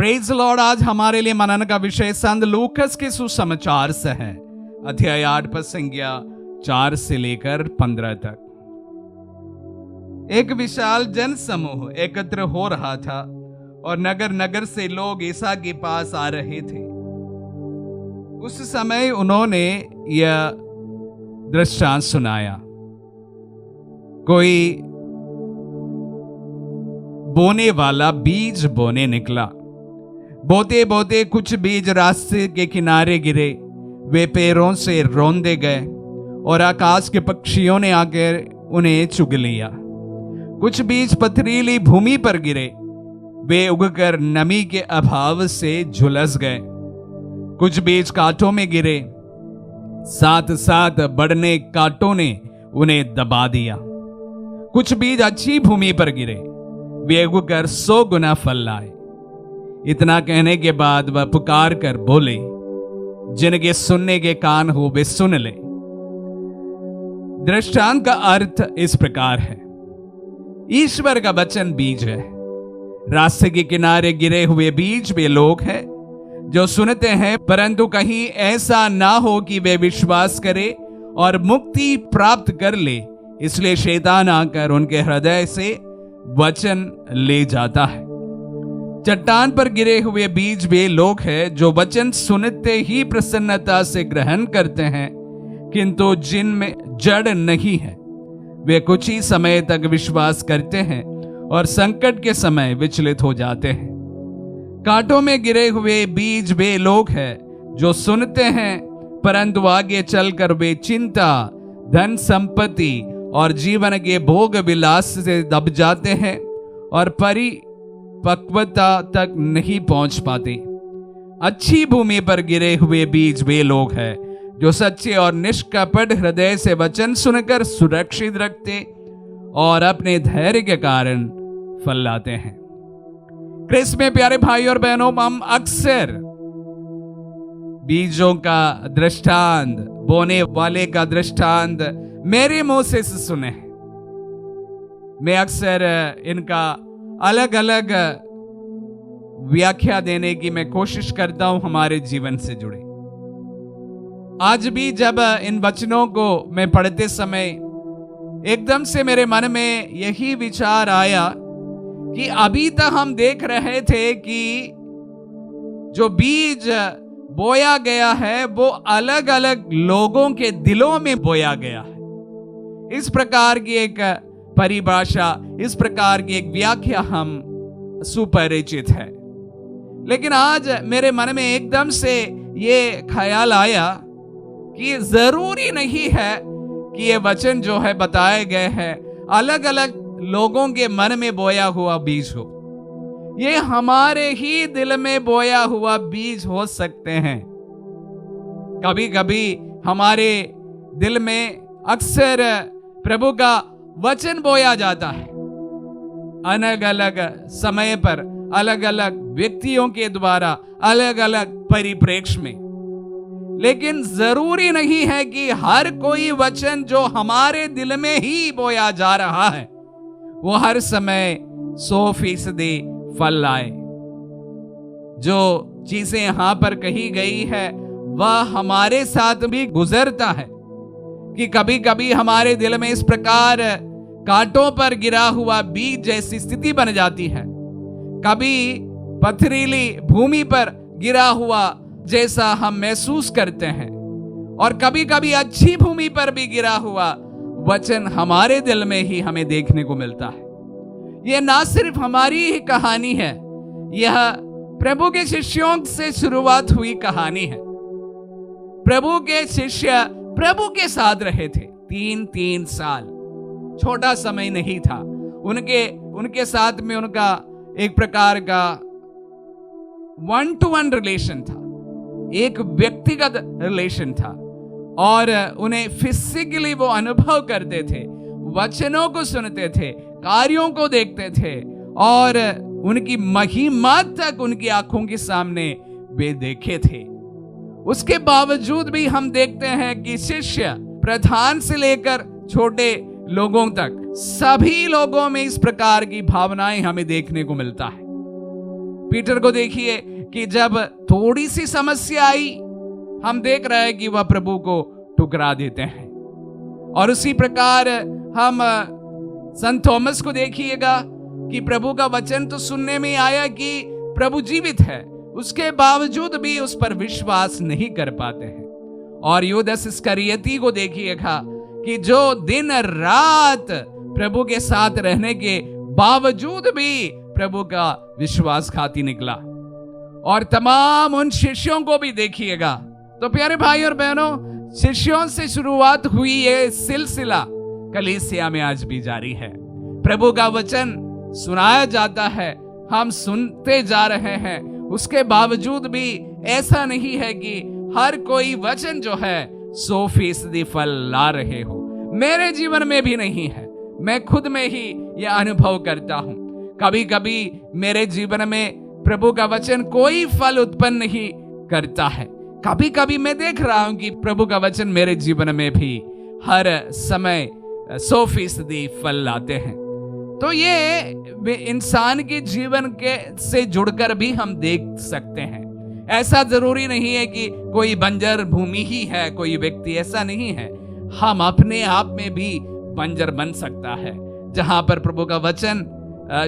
Praise Lord. आज हमारे लिए मनन का विषय संत लूकस के सुसमाचार से है, अध्याय 8 पद संख्या 4 से लेकर 15 तक। एक विशाल जन समूह एकत्र हो रहा था और नगर नगर से लोग ईसा के पास आ रहे थे। उस समय उन्होंने यह दृष्टांत सुनाया। कोई बोने वाला बीज बोने निकला। बोते बोते कुछ बीज रास्ते के किनारे गिरे, वे पैरों से रौंदे गए और आकाश के पक्षियों ने आकर उन्हें चुग लिया। कुछ बीज पथरीली भूमि पर गिरे, वे उगकर नमी के अभाव से झुलस गए। कुछ बीज कांटों में गिरे, साथ साथ बढ़ने कांटों ने उन्हें दबा दिया। कुछ बीज अच्छी भूमि पर गिरे, वे उगकर 100 गुना फल लाए। इतना कहने के बाद वह पुकार कर बोले, जिनके सुनने के कान हो वे सुन ले। दृष्टांत का अर्थ इस प्रकार है। ईश्वर का वचन बीज है। रास्ते के किनारे गिरे हुए बीज वे लोग हैं जो सुनते हैं, परंतु कहीं ऐसा ना हो कि वे विश्वास करे और मुक्ति प्राप्त कर ले, इसलिए शैतान आकर उनके हृदय से वचन ले जाता है। चट्टान पर गिरे हुए बीज वे लोग हैं जो वचन सुनते ही प्रसन्नता से ग्रहण करते हैं, किंतु जिनमें जड़ नहीं है। वे कुछ ही समय तक विश्वास करते हैं और संकट के समय विचलित हो जाते हैं। कांटों में गिरे हुए बीज वे लोग हैं जो सुनते हैं, परंतु आगे चलकर वे चिंता, धन संपत्ति और जीवन के भोग विलास से दब जाते हैं और परिपक्वता तक नहीं पहुंच पाते। अच्छी भूमि पर गिरे हुए बीज वे लोग हैं जो सच्चे और निष्कपट हृदय से वचन सुनकर सुरक्षित रखते और अपने धैर्य के कारण फल लाते हैं। क्रिस्त में प्यारे भाई और बहनों, हम अक्सर बीजों का दृष्टांत, बोने वाले का दृष्टांत मेरे मुंह से सुने हैं। मैं अक्सर इनका अलग अलग व्याख्या देने की मैं कोशिश करता हूं हमारे जीवन से जुड़े। आज भी जब इन वचनों को मैं पढ़ते समय एकदम से मेरे मन में यही विचार आया कि अभी तक हम देख रहे थे कि जो बीज बोया गया है वो अलग अलग लोगों के दिलों में बोया गया है। इस प्रकार की एक परिभाषा, इस प्रकार की एक व्याख्या हम सुपरिचित है। लेकिन आज मेरे मन में एकदम से ये ख्याल आया कि जरूरी नहीं है कि ये वचन जो है बताए गए हैं अलग अलग लोगों के मन में बोया हुआ बीज हो। ये हमारे ही दिल में बोया हुआ बीज हो सकते हैं। कभी कभी हमारे दिल में अक्सर प्रभु का वचन बोया जाता है, अलग अलग समय पर अलग अलग व्यक्तियों के द्वारा अलग अलग परिप्रेक्ष्य में। लेकिन जरूरी नहीं है कि हर कोई वचन जो हमारे दिल में ही बोया जा रहा है वो हर समय 100% फल लाए। जो चीजें यहां पर कही गई है वह हमारे साथ भी गुजरता है कि कभी कभी हमारे दिल में इस प्रकार कांटों पर गिरा हुआ बीज जैसी स्थिति बन जाती है, कभी पथरीली भूमि पर गिरा हुआ जैसा हम महसूस करते हैं, और कभी कभी अच्छी भूमि पर भी गिरा हुआ वचन हमारे दिल में ही हमें देखने को मिलता है। यह ना सिर्फ हमारी ही कहानी है, यह प्रभु के शिष्यों से शुरुआत हुई कहानी है। प्रभु के शिष्य प्रभु के साथ रहे थे 3 साल। छोटा समय नहीं था। उनके साथ में उनका एक प्रकार का 1-to-1 रिलेशन था, एक व्यक्तिगत रिलेशन था, और उन्हें फिजिकली वो अनुभव करते थे, वचनों को सुनते थे, कार्यों को देखते थे, और उनकी महिमा तक उनकी आंखों के सामने वे देखे थे। उसके बावजूद भी हम देखते हैं कि शिष्य, प्रधान से लेकर छोटे लोगों तक, सभी लोगों में इस प्रकार की भावनाएं हमें देखने को मिलता है। पीटर को देखिए कि जब थोड़ी सी समस्या आई, हम देख रहे हैं कि वह प्रभु को ठुकरा देते हैं। और उसी प्रकार हम संत थॉमस को देखिएगा कि प्रभु का वचन तो सुनने में आया कि प्रभु जीवित है, उसके बावजूद भी उस पर विश्वास नहीं कर पाते हैं। और यूदास इस्करियोती को देखिएगा कि जो दिन रात प्रभु के साथ रहने के बावजूद भी प्रभु का विश्वासघाती निकला। और तमाम उन शिष्यों को भी देखिएगा। तो प्यारे भाई और बहनों, शिष्यों से शुरुआत हुई ये सिलसिला कलीसिया में आज भी जारी है। प्रभु का वचन सुनाया जाता है, हम सुनते जा रहे हैं। उसके बावजूद भी ऐसा नहीं है कि हर कोई वचन जो है 100% फल ला रहे हो। मेरे जीवन में भी नहीं है। मैं खुद में ही यह अनुभव करता हूं। कभी कभी मेरे जीवन में प्रभु का वचन कोई फल उत्पन्न नहीं करता है। कभी कभी मैं देख रहा हूं कि प्रभु का वचन मेरे जीवन में भी हर समय 100% फल लाते हैं। तो ये इंसान के जीवन के से जुड़कर भी हम देख सकते हैं। ऐसा जरूरी नहीं है कि कोई बंजर भूमि ही है कोई व्यक्ति, ऐसा नहीं है। हम अपने आप में भी बंजर बन सकता है, जहां पर प्रभु का वचन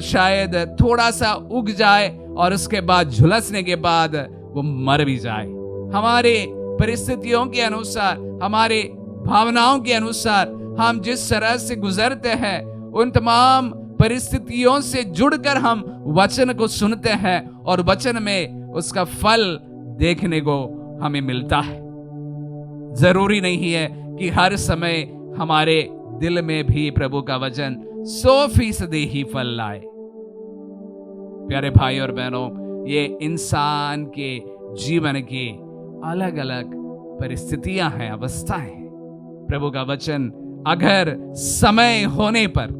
शायद थोड़ा सा उग जाए और उसके बाद झुलसने के बाद वो मर भी जाए। हमारे परिस्थितियों के अनुसार, हमारे भावनाओं के अनुसार हम जिस तरह से गुजरते हैं, उन तमाम परिस्थितियों से जुड़कर हम वचन को सुनते हैं और वचन में उसका फल देखने को हमें मिलता है। जरूरी नहीं है कि हर समय हमारे दिल में भी प्रभु का वचन 100% ही फल लाए। प्यारे भाई और बहनों, ये इंसान के जीवन की अलग अलग परिस्थितियां हैं, अवस्थाएं हैं। प्रभु का वचन अगर समय होने पर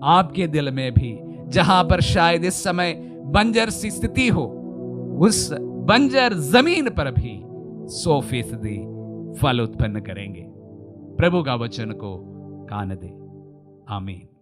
आपके दिल में भी, जहां पर शायद इस समय बंजर सी स्थिति हो, उस बंजर जमीन पर भी 100% फल उत्पन्न करेंगे। प्रभु का वचन को कान दे। आमीन।